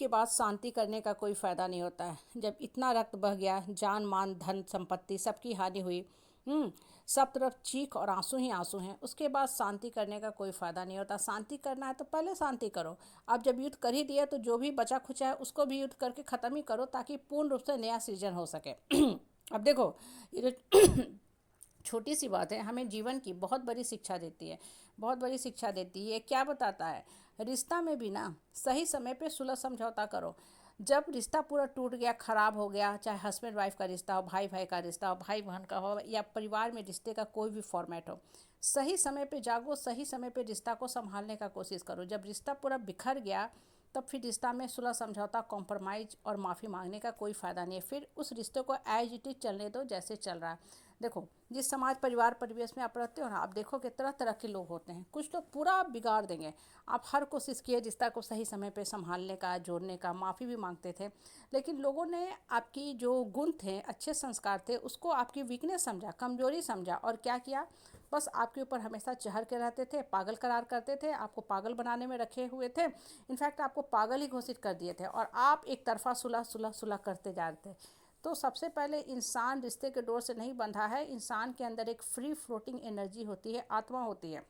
के बाद शांति करने का कोई फ़ायदा नहीं होता है। जब इतना रक्त बह गया, जान मान धन संपत्ति सबकी हानि हुई, सब तरफ चीख और आंसू ही आंसू हैं, उसके बाद शांति करने का कोई फ़ायदा नहीं होता। शांति करना है तो पहले शांति करो। अब जब युद्ध कर ही दिया तो जो भी बचा खुचा है उसको भी युद्ध करके ख़त्म ही करो, ताकि पूर्ण रूप से नया सृजन हो सके। अब देखो, ये जो छोटी सी बात है हमें जीवन की बहुत बड़ी शिक्षा देती है, बहुत बड़ी शिक्षा देती है। क्या बताता है? रिश्ता में भी ना सही समय पे सुलह समझौता करो। जब रिश्ता पूरा टूट गया, ख़राब हो गया, चाहे हस्बैंड वाइफ का रिश्ता हो, भाई भाई का रिश्ता हो, भाई बहन का हो, या परिवार में रिश्ते का कोई भी फॉर्मेट हो, सही समय पे जागो, सही समय पे रिश्ता को संभालने का कोशिश करो। जब रिश्ता पूरा बिखर गया तब फिर रिश्ता में सुलह समझौता, कॉम्प्रोमाइज़ और माफ़ी मांगने का कोई फ़ायदा नहीं है। फिर उस रिश्ते को एज इट इज़ चलने दो जैसे चल रहा है। देखो, जिस समाज परिवार परिवेश में आप रहते हो ना, आप देखो कि तरह तरह के लोग होते हैं। कुछ लोग पूरा बिगाड़ देंगे। आप हर कोशिश किए रिश्ता को सही समय पे संभालने का, जोड़ने का, माफ़ी भी मांगते थे, लेकिन लोगों ने आपकी जो गुण थे, अच्छे संस्कार थे, उसको आपकी वीकनेस समझा, कमजोरी समझा, और क्या किया, बस आपके ऊपर हमेशा चढ़ के रहते थे, पागल करार करते थे, आपको पागल बनाने में रखे हुए थे। इनफैक्ट आपको पागल ही घोषित कर दिए थे, और आप एक तरफा सुलह सुलह सुलह करते जा रहे थे। तो सबसे पहले, इंसान रिश्ते के डोर से नहीं बंधा है। इंसान के अंदर एक फ्री फ्लोटिंग एनर्जी होती है, आत्मा होती है,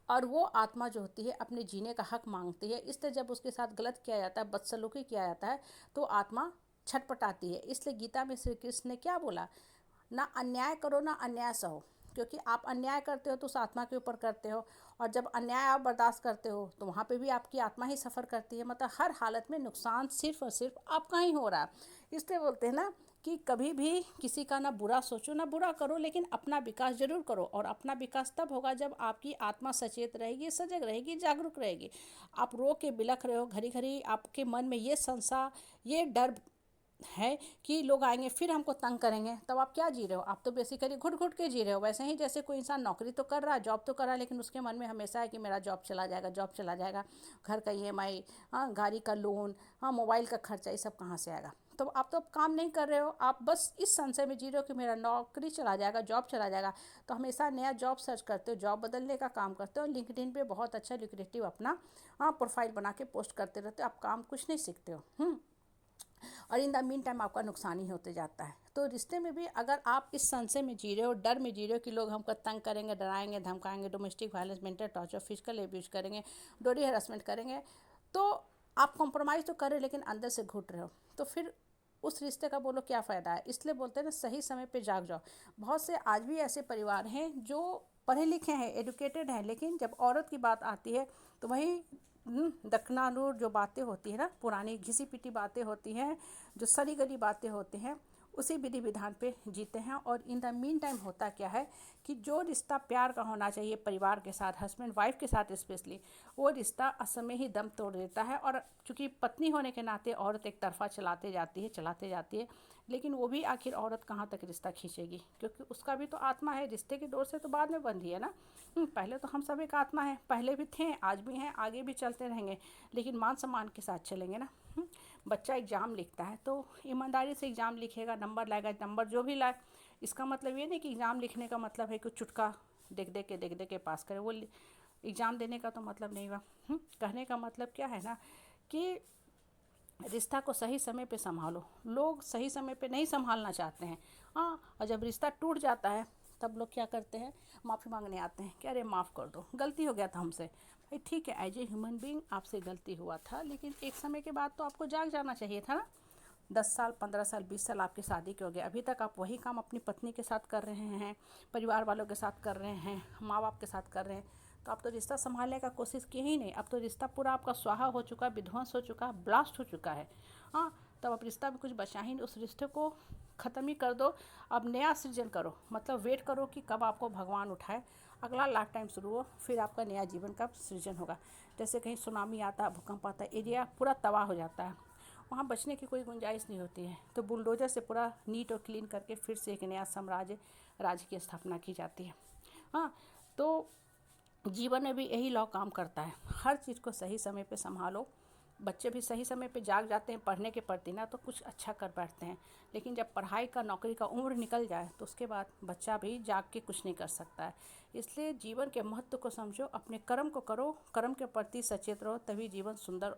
और वो आत्मा जो होती है अपने जीने का हक मांगती है। इसलिए जब उसके साथ गलत किया जाता है, बदसलूकी किया जाता है, तो आत्मा छटपटाती है। इसलिए गीता में श्री कृष्ण ने क्या बोला? ना अन्याय करो, ना अन्याय सहो। क्योंकि आप अन्याय करते हो तो उस आत्मा के ऊपर करते हो, और जब अन्याय आप बर्दाश्त करते हो तो वहाँ पे भी आपकी आत्मा ही सफ़र करती है। मतलब हर हालत में नुकसान सिर्फ और सिर्फ आपका ही हो रहा है। इसलिए बोलते हैं ना कि कभी भी किसी का ना बुरा सोचो, ना बुरा करो, लेकिन अपना विकास जरूर करो। और अपना विकास तब होगा जब आपकी आत्मा सचेत रहेगी, सजग रहेगी, जागरूक रहेगी। आप रो के बिलख रहे हो, घड़ी घड़ी आपके मन में ये संशय, ये डर है कि लोग आएंगे फिर हमको तंग करेंगे, तब आप क्या जी रहे हो? आप तो बेसिकली घुट घुट के जी रहे हो। वैसे ही जैसे कोई इंसान नौकरी तो कर रहा है, जॉब तो कर रहा है, लेकिन उसके मन में हमेशा है कि मेरा जॉब चला जाएगा, जॉब चला जाएगा, घर का ईएमआई, हाँ, गाड़ी का लोन, हाँ, मोबाइल का खर्चा, ये सब कहाँ से आएगा? तो आप तो काम नहीं कर रहे हो, आप बस इस संशय में जी रहे हो कि मेरा नौकरी चला जाएगा, जॉब चला जाएगा। तो हमेशा नया जॉब सर्च करते हो, जॉब बदलने का काम करते हो, लिंक्डइन पे बहुत अच्छा लिक्रेटिव अपना प्रोफाइल बना के पोस्ट करते रहते हो। आप काम कुछ नहीं सीखते हो, और इन द मीन टाइम आपका नुकसान ही होते जाता है। तो रिश्ते में भी अगर आप इस संशय में जी रहे हो, डर में जी रहे हो कि लोग हमको तंग करेंगे, डराएंगे, धमकाएंगे, domestic violence, mental torture, physical abuse करेंगे, डोरी हरासमेंट करेंगे, तो आप कॉम्प्रोमाइज़ तो कर रहे हो लेकिन अंदर से घुट रहे हो, तो फिर उस रिश्ते का बोलो क्या फ़ायदा है? इसलिए बोलते हैं ना, सही समय पे जाग जाओ। बहुत से आज भी ऐसे परिवार हैं जो पढ़े लिखे हैं, एडुकेटेड हैं, लेकिन जब औरत की बात आती है तो वही दखनानूर जो बातें होती है ना, पुरानी घिसी पिटी बातें होती हैं, जो सड़ी गली बातें होती हैं, उसी विधि विधान पे जीते हैं। और इन द मीन टाइम होता क्या है कि जो रिश्ता प्यार का होना चाहिए परिवार के साथ, हस्बैंड वाइफ के साथ स्पेशली, वो रिश्ता असमय ही दम तोड़ देता है। और चूंकि पत्नी होने के नाते औरत एक तरफा चलाते जाती है, लेकिन वो भी आखिर औरत कहाँ तक रिश्ता खींचेगी? क्योंकि उसका भी तो आत्मा है, रिश्ते की डोर से तो बाद में बंधी है ना। पहले तो हम सब एक आत्मा है, पहले भी थे, आज भी हैं, आगे भी चलते रहेंगे, लेकिन मान सम्मान के साथ चलेंगे ना। बच्चा एग्ज़ाम लिखता है तो ईमानदारी से एग्ज़ाम लिखेगा, नंबर लाएगा, नंबर जो भी लाए। इसका मतलब ये नहीं कि एग्ज़ाम लिखने का मतलब है कि चुटका देख दे के पास करे, वो एग्ज़ाम देने का तो मतलब नहीं हुआ। कहने का मतलब क्या है ना कि रिश्ता को सही समय पे संभालो। लोग सही समय पे नहीं संभालना चाहते हैं, हाँ, और जब रिश्ता टूट जाता है तब लोग क्या करते हैं? माफ़ी मांगने आते हैं कि अरे माफ़ कर दो, गलती हो गया था हमसे। भाई ठीक है, एज ए ह्यूमन बीइंग आपसे गलती हुआ था, लेकिन एक समय के बाद तो आपको जाग जाना चाहिए था ना। 10 साल, 15 साल, 20 साल आपकी शादी के हो गए, अभी तक आप वही काम अपनी पत्नी के साथ कर रहे हैं, परिवार वालों के साथ कर रहे हैं, माँ बाप के साथ कर रहे हैं, तो आप तो रिश्ता संभालने का कोशिश किए ही नहीं। अब तो रिश्ता पूरा आपका स्वाहा हो चुका, विध्वंस हो चुका, ब्लास्ट हो चुका है। हाँ, तब अब रिश्ता में कुछ बचा ही नहीं, उस रिश्ते को ख़त्म ही कर दो। अब नया सृजन करो, मतलब वेट करो कि कब आपको भगवान उठाए, अगला लाइफ टाइम शुरू हो, फिर आपका नया जीवन का सृजन होगा। जैसे कहीं सुनामी आता है, भूकंप आता है, एरिया पूरा तबाह हो जाता है, वहाँ बचने की कोई गुंजाइश नहीं होती है, तो बुलडोजर से पूरा नीट और क्लीन करके फिर से एक नया साम्राज्य, राज्य की स्थापना की जाती है। हाँ, तो जीवन में भी यही लॉ काम करता है, हर चीज़ को सही समय पे संभालो। बच्चे भी सही समय पे जाग जाते हैं पढ़ने के प्रति ना, तो कुछ अच्छा कर बैठते हैं, लेकिन जब पढ़ाई का, नौकरी का उम्र निकल जाए तो उसके बाद बच्चा भी जाग के कुछ नहीं कर सकता है। इसलिए जीवन के महत्व को समझो, अपने कर्म को करो, कर्म के प्रति सचेत रहो, तभी जीवन सुंदर